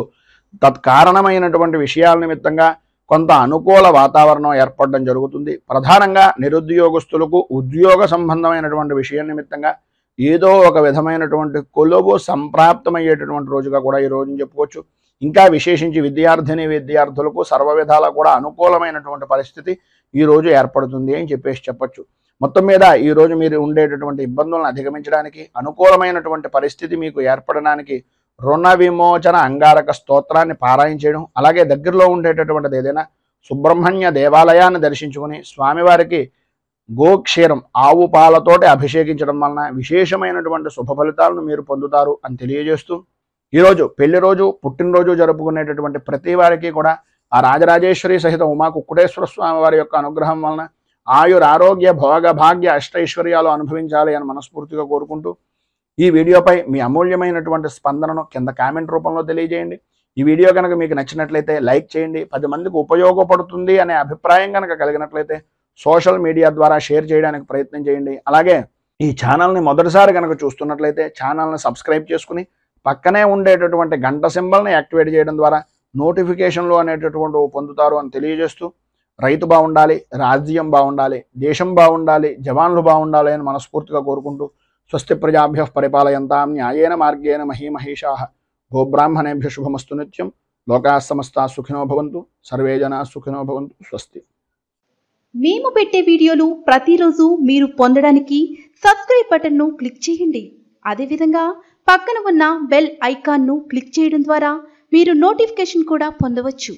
తత్కారణమైనటువంటి విషయాల నిమిత్తంగా కొంత అనుకూల వాతావరణం ఏర్పడడం జరుగుతుంది. ప్రధానంగా నిరుద్యోగస్తులకు ఉద్యోగ సంబంధమైనటువంటి విషయం నిమిత్తంగా ఏదో ఒక విధమైనటువంటి కొలువు సంప్రాప్తమయ్యేటటువంటి రోజుగా కూడా ఈ రోజుని చెప్పుకోవచ్చు. ఇంకా విశేషించి విద్యార్థులకు సర్వ విధాలా కూడా అనుకూలమైనటువంటి పరిస్థితి ఈ రోజు ఏర్పడుతుంది అని చెప్పొచ్చు. మొత్తం మీద ఈ రోజు మీరు ఉండేటటువంటి ఇబ్బందులను అధిగమించడానికి, అనుకూలమైనటువంటి పరిస్థితి మీకు ఏర్పడడానికి రుణ విమోచన అంగారక స్తోత్రాన్ని పారాయణ చేయడం, అలాగే దగ్గరలో ఉండేటటువంటిది ఏదైనా సుబ్రహ్మణ్య దేవాలయాన్ని దర్శించుకుని స్వామివారికి గోక్షీరం ఆవు పాలతోటి అభిషేకించడం వలన విశేషమైనటువంటి శుభ ఫలితాలను మీరు పొందుతారు అని తెలియజేస్తూ, ఈరోజు పెళ్లి రోజు, పుట్టినరోజు జరుపుకునేటటువంటి ప్రతి వారికి కూడా ఆ రాజరాజేశ్వరి సహిత ఉమా కుక్కుటేశ్వర స్వామి వారి యొక్క అనుగ్రహం వలన ఆయుర ఆరోగ్య భోగ భాగ్య అష్టైశ్వర్యాలు అనుభవించాలి అని మనస్ఫూర్తిగా కోరుకుంటూ, ఈ వీడియోపై మీ అమూల్యమైనటువంటి స్పందనను కింద కామెంట్ రూపంలో తెలియజేయండి. ఈ వీడియో కనుక మీకు నచ్చినట్లయితే లైక్ చేయండి. 10 మందికి ఉపయోగపడుతుంది అనే అభిప్రాయం కనుక కలిగినట్లయితే సోషల్ మీడియా ద్వారా షేర్ చేయడానికి ప్రయత్నం చేయండి. అలాగే ఈ ఛానల్ని మొదటిసారి కనుక చూస్తున్నట్లయితే ఛానల్ని సబ్స్క్రైబ్ చేసుకుని పక్కనే ఉండేటటువంటి గంట సింబల్ని యాక్టివేట్ చేయడం ద్వారా నోటిఫికేషన్లు అనేటటువంటి పొందుతారు అని తెలియజేస్తూ, రైతు బాగుండాలి, రాజ్యం బాగుండాలి, దేశం బాగుండాలి, జవాన్లు బాగుండాలి అని మనస్ఫూర్తిగా కోరుకుంటూ, స్వస్తి ప్రజాభ్యః పరిపాలయంతాం న్యాయేన మార్గేణ మహీమహీషాః గోబ్రాహ్మణేభ్యః శుభమస్తు నిత్యం. లోకాః సమస్తాః సుఖినో భవంతు. సర్వే జనాః సుఖినో భవంతు. స్వస్తి. మేము పెట్టే వీడియోలు ప్రతిరోజు మీరు పొందడానికి సబ్స్క్రైబ్ బటన్ను క్లిక్ చేయండి. అదేవిధంగా పక్కన ఉన్న బెల్ ఐకాన్ను క్లిక్ చేయడం ద్వారా మీరు నోటిఫికేషన్ కూడా పొందవచ్చు.